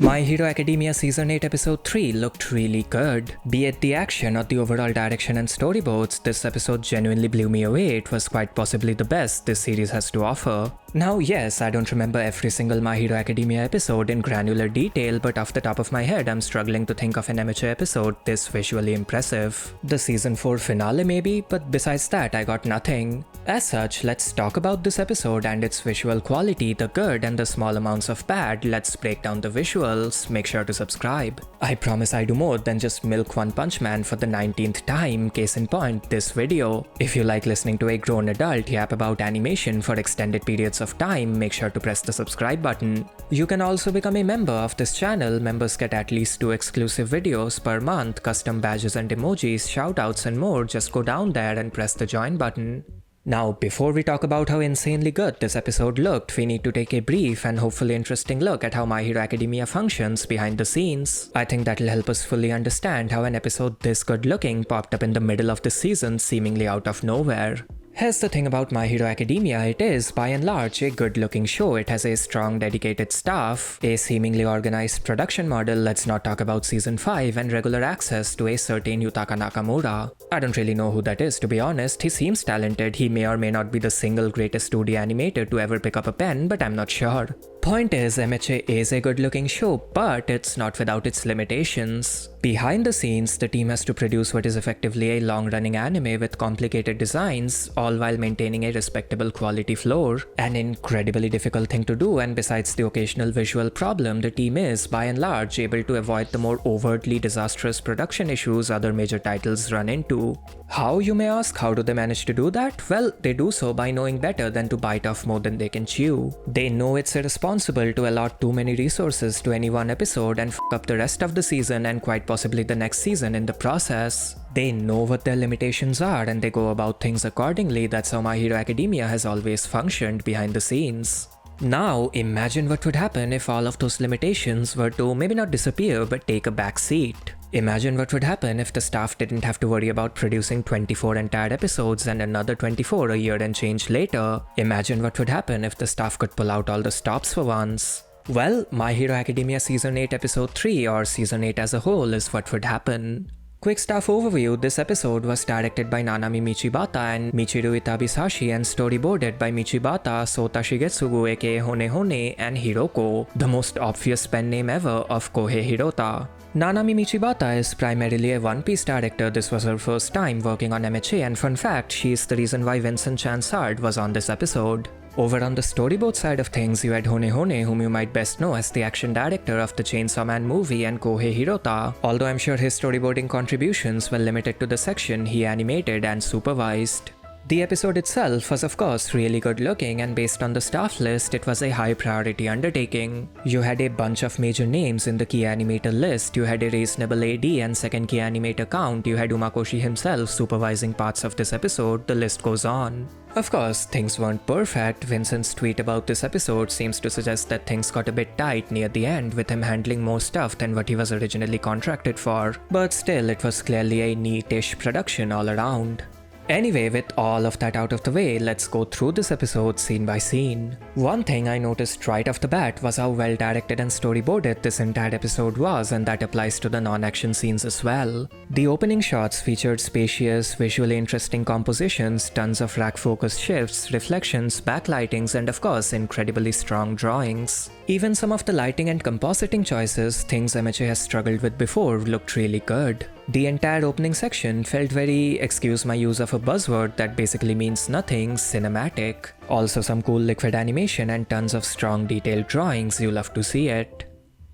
My Hero Academia Season 8 Episode 3 looked really good. Be it the action or the overall direction and storyboards, this episode genuinely blew me away. It was quite possibly the best this series has to offer. Now yes, I don't remember every single My Hero Academia episode in granular detail, but off the top of my head I'm struggling to think of an amateur episode this visually impressive. The Season 4 finale maybe, but besides that I got nothing. As such, let's talk about this episode and its visual quality, the good and the small amounts of bad. Let's break down the visuals. Make sure to subscribe. I promise I do more than just milk One Punch Man for the 19th time, case in point, this video. If you like listening to a grown adult yap about animation for extended periods of time, make sure to press the subscribe button. You can also become a member of this channel. Members get at least 2 exclusive videos per month, custom badges and emojis, shoutouts and more. Just go down there and press the join button. Now, before we talk about how insanely good this episode looked, we need to take a brief and hopefully interesting look at how My Hero Academia functions behind the scenes. I think that'll help us fully understand how an episode this good looking popped up in the middle of the season seemingly out of nowhere. Here's the thing about My Hero Academia, it is, by and large, a good-looking show. It has a strong, dedicated staff, a seemingly organized production model, let's not talk about Season 5, and regular access to a certain Yutaka Nakamura. I don't really know who that is, to be honest. He seems talented. He may or may not be the single greatest 2D animator to ever pick up a pen, but I'm not sure. Point is, MHA is a good-looking show, but it's not without its limitations. Behind the scenes, the team has to produce what is effectively a long-running anime with complicated designs, all while maintaining a respectable quality floor. An incredibly difficult thing to do, and besides the occasional visual problem, the team is, by and large, able to avoid the more overtly disastrous production issues other major titles run into. How, you may ask? How do they manage to do that? Well, they do so by knowing better than to bite off more than they can chew. They know it's irresponsible to allot too many resources to any one episode and f up the rest of the season and quite possibly the next season in the process. They know what their limitations are and they go about things accordingly. That's how My Hero Academia has always functioned behind the scenes. Now, imagine what would happen if all of those limitations were to maybe not disappear but take a back seat. Imagine what would happen if the staff didn't have to worry about producing 24 entire episodes and another 24 a year and change later. Imagine what would happen if the staff could pull out all the stops for once. Well, My Hero Academia Season 8 Episode 3 or Season 8 as a whole is what would happen. Quick staff overview, this episode was directed by Nanami Michibata and Michiru Itabisashi and storyboarded by Michibata, Sota Shigetsugu aka Honehone and Hiroko, the most obvious pen name ever of Kohei Hirota. Nanami Michibata is primarily a One Piece director. This was her first time working on MHA, and fun fact, she is the reason why Vincent Chansard was on this episode. Over on the storyboard side of things, you had Honehone, whom you might best know as the action director of the Chainsaw Man movie, and Kohei Hirota, although I'm sure his storyboarding contributions were limited to the section he animated and supervised. The episode itself was of course really good looking, and based on the staff list, it was a high priority undertaking. You had a bunch of major names in the key animator list, you had a reasonable AD and second key animator count, you had Umakoshi himself supervising parts of this episode, the list goes on. Of course, things weren't perfect. Vincent's tweet about this episode seems to suggest that things got a bit tight near the end, with him handling more stuff than what he was originally contracted for, but still it was clearly a neat-ish production all around. Anyway, with all of that out of the way, let's go through this episode scene by scene. One thing I noticed right off the bat was how well directed and storyboarded this entire episode was, and that applies to the non-action scenes as well. The opening shots featured spacious, visually interesting compositions, tons of rack focus shifts, reflections, backlightings, and of course incredibly strong drawings. Even some of the lighting and compositing choices, things MHA has struggled with before, looked really good. The entire opening section felt very, excuse my use of a buzzword that basically means nothing, cinematic. Also some cool liquid animation and tons of strong detailed drawings, you love to see it.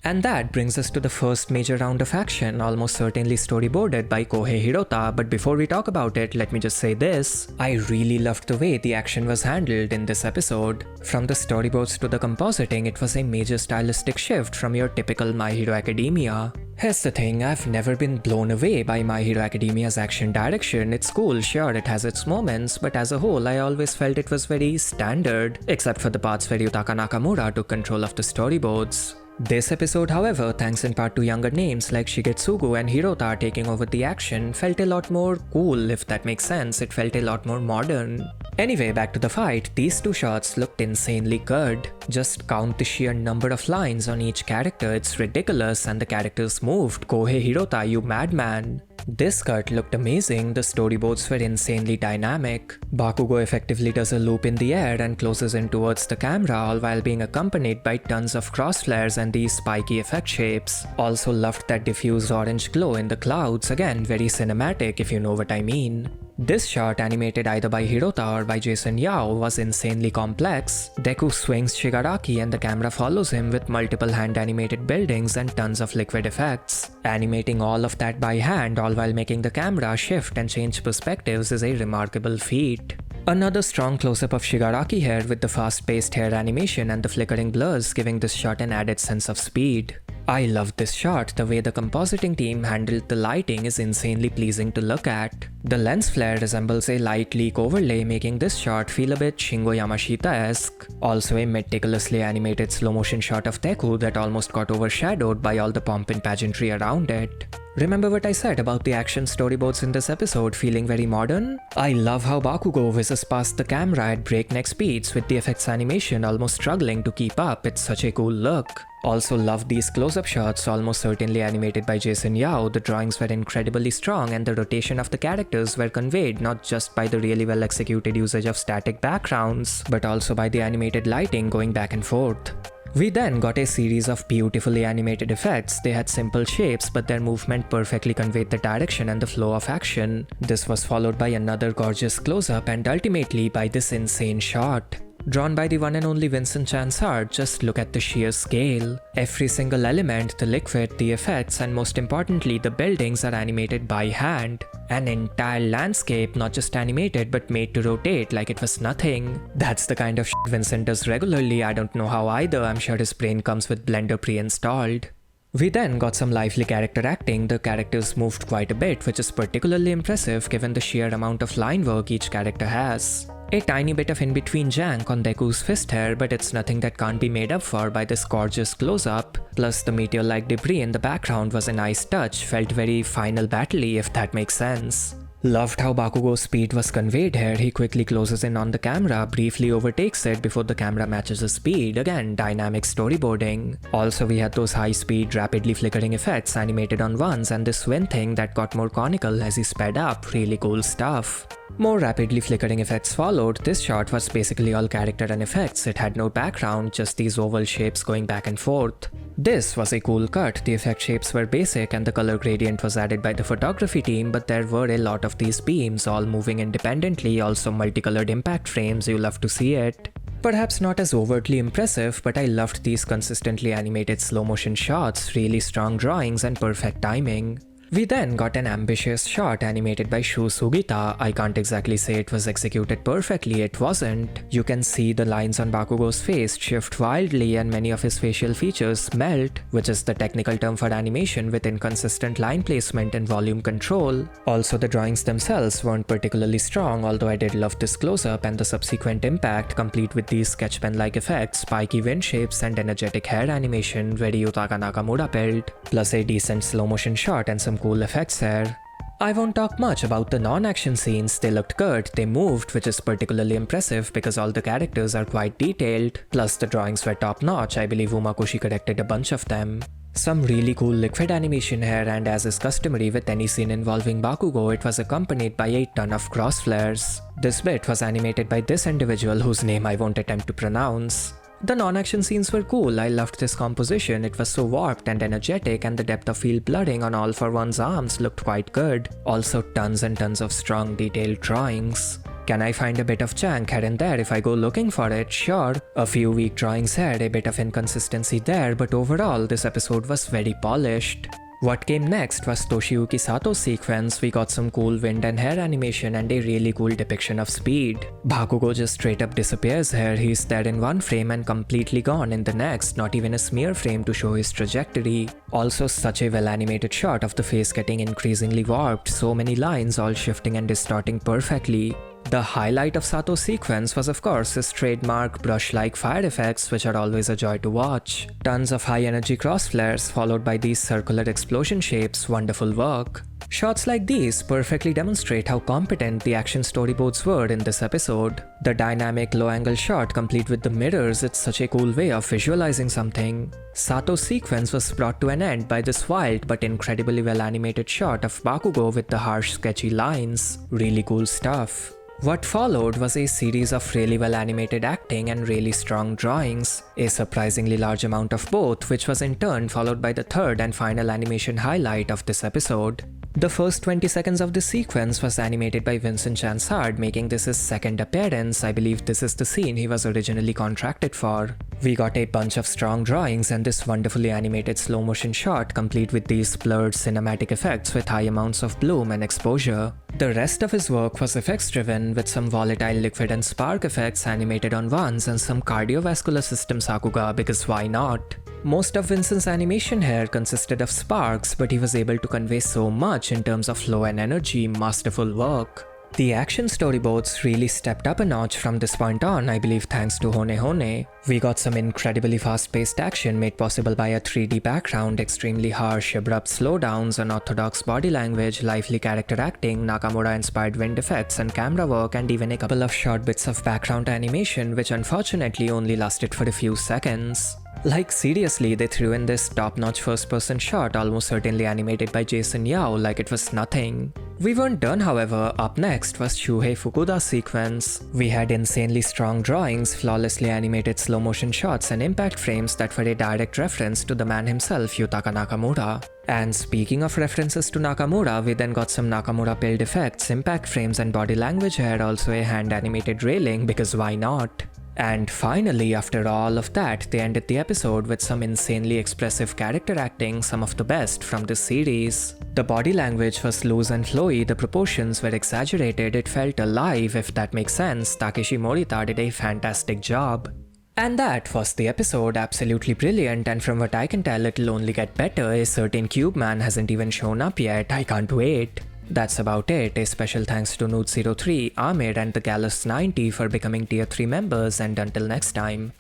And that brings us to the first major round of action, almost certainly storyboarded by Kohei Hirota, but before we talk about it, let me just say this. I really loved the way the action was handled in this episode. From the storyboards to the compositing, it was a major stylistic shift from your typical My Hero Academia. Here's the thing, I've never been blown away by My Hero Academia's action direction. It's cool, sure, it has its moments, but as a whole I always felt it was very standard, except for the parts where Yutaka Nakamura took control of the storyboards. This episode, however, thanks in part to younger names like Shigetsugu and Hirota taking over the action, felt a lot more cool, if that makes sense. It felt a lot more modern. Anyway, back to the fight, these two shots looked insanely good. Just count the sheer number of lines on each character, it's ridiculous, and the characters moved. Kohei Hirota, you madman. This cut looked amazing, the storyboards were insanely dynamic. Bakugo effectively does a loop in the air and closes in towards the camera, all while being accompanied by tons of crossflares and these spiky effect shapes. Also loved that diffused orange glow in the clouds, again very cinematic if you know what I mean. This shot, animated either by Hirota or by Jason Yao, was insanely complex. Deku swings Shigaraki and the camera follows him with multiple hand-animated buildings and tons of liquid effects. Animating all of that by hand, all while making the camera shift and change perspectives, is a remarkable feat. Another strong close-up of Shigaraki here with the fast-paced hair animation and the flickering blurs, giving this shot an added sense of speed. I love this shot, the way the compositing team handled the lighting is insanely pleasing to look at. The lens flare resembles a light leak overlay, making this shot feel a bit Shingo Yamashita-esque. Also a meticulously animated slow-motion shot of Deku that almost got overshadowed by all the pomp and pageantry around it. Remember what I said about the action storyboards in this episode feeling very modern? I love how Bakugo whizzes past the camera at breakneck speeds with the effects animation almost struggling to keep up, it's such a cool look. Also love these close-up shots, almost certainly animated by Jason Yao. The drawings were incredibly strong and the rotation of the characters were conveyed not just by the really well executed usage of static backgrounds, but also by the animated lighting going back and forth. We then got a series of beautifully animated effects. They had simple shapes, but their movement perfectly conveyed the direction and the flow of action. This was followed by another gorgeous close-up and ultimately by this insane shot. Drawn by the one and only Vincent Chan's art, just look at the sheer scale. Every single element, the liquid, the effects, and most importantly, the buildings are animated by hand. An entire landscape, not just animated, but made to rotate like it was nothing. That's the kind of shit Vincent does regularly. I don't know how either. I'm sure his brain comes with Blender pre-installed. We then got some lively character acting. The characters moved quite a bit, which is particularly impressive given the sheer amount of line work each character has. A tiny bit of in-between jank on Deku's fist hair, but it's nothing that can't be made up for by this gorgeous close-up. Plus the meteor-like debris in the background was a nice touch, felt very Final Battle-y if that makes sense. Loved how Bakugo's speed was conveyed here. He quickly closes in on the camera, briefly overtakes it before the camera matches his speed. Again, dynamic storyboarding. Also, we had those high-speed, rapidly flickering effects animated on ones and this wind thing that got more conical as he sped up. Really cool stuff. More rapidly flickering effects followed. This shot was basically all character and effects. It had no background, just these oval shapes going back and forth. This was a cool cut. The effect shapes were basic and the color gradient was added by the photography team, but there were a lot of these beams all moving independently, also multicolored impact frames, you love to see it. Perhaps not as overtly impressive, but I loved these consistently animated slow motion shots, really strong drawings and perfect timing. We then got an ambitious shot animated by Shu Sugita. I can't exactly say it was executed perfectly, it wasn't. You can see the lines on Bakugo's face shift wildly and many of his facial features melt, which is the technical term for animation with inconsistent line placement and volume control. Also, the drawings themselves weren't particularly strong, although I did love this close-up and the subsequent impact, complete with these sketchpen-like effects, spiky wind shapes and energetic hair animation, very Yutaka Nakamura build, plus a decent slow-motion shot and some cool effects here. I won't talk much about the non-action scenes. They looked good, they moved, which is particularly impressive because all the characters are quite detailed, plus the drawings were top-notch. I believe Umakoshi corrected a bunch of them. Some really cool liquid animation here, and as is customary with any scene involving Bakugo, it was accompanied by a ton of cross flares. This bit was animated by this individual whose name I won't attempt to pronounce. The non-action scenes were cool. I loved this composition. It was so warped and energetic, and the depth of field blurring on All for One's arms looked quite good. Also tons and tons of strong detailed drawings. Can I find a bit of jank here and there if I go looking for it? Sure. A few weak drawings here, a bit of inconsistency there, but overall this episode was very polished. What came next was Toshiyuki Sato's sequence. We got some cool wind and hair animation and a really cool depiction of speed. Bakugo just straight up disappears here. He's there in one frame and completely gone in the next, not even a smear frame to show his trajectory. Also such a well animated shot of the face getting increasingly warped, so many lines all shifting and distorting perfectly. The highlight of Sato's sequence was of course his trademark brush-like fire effects, which are always a joy to watch. Tons of high-energy cross flares followed by these circular explosion shapes, wonderful work. Shots like these perfectly demonstrate how competent the action storyboards were in this episode. The dynamic low-angle shot complete with the mirrors, it's such a cool way of visualizing something. Sato's sequence was brought to an end by this wild but incredibly well animated shot of Bakugo with the harsh sketchy lines. Really cool stuff. What followed was a series of really well animated acting and really strong drawings, a surprisingly large amount of both, which was in turn followed by the third and final animation highlight of this episode. The first 20 seconds of the sequence was animated by Vincent Chansard, making this his second appearance. I believe this is the scene he was originally contracted for. We got a bunch of strong drawings and this wonderfully animated slow motion shot complete with these blurred cinematic effects with high amounts of bloom and exposure. The rest of his work was effects driven with some volatile liquid and spark effects animated on ones and some cardiovascular system sakuga, because why not? Most of Vincent's animation here consisted of sparks, but he was able to convey so much in terms of flow and energy, masterful work. The action storyboards really stepped up a notch from this point on, I believe thanks to Hone Hone. We got some incredibly fast-paced action made possible by a 3D background, extremely harsh, abrupt slowdowns, unorthodox body language, lively character acting, Nakamura-inspired wind effects and camera work, and even a couple of short bits of background animation which unfortunately only lasted for a few seconds. Like seriously, they threw in this top-notch first-person shot almost certainly animated by Jason Yao like it was nothing. We weren't done, however. Up next was Shuhei Fukuda's sequence. We had insanely strong drawings, flawlessly animated slow-motion shots and impact frames that were a direct reference to the man himself, Yutaka Nakamura. And speaking of references to Nakamura, we then got some Nakamura build effects, impact frames and body language here, also a hand-animated railing, because why not? And finally, after all of that, they ended the episode with some insanely expressive character acting, some of the best from this series. The body language was loose and flowy, the proportions were exaggerated, it felt alive, if that makes sense. Takeshi Morita did a fantastic job. And that was the episode, absolutely brilliant, and from what I can tell it'll only get better. A certain Cube Man hasn't even shown up yet, I can't wait. That's about it. A special thanks to Nude03, Amir and the Gallus90 for becoming tier 3 members, and until next time.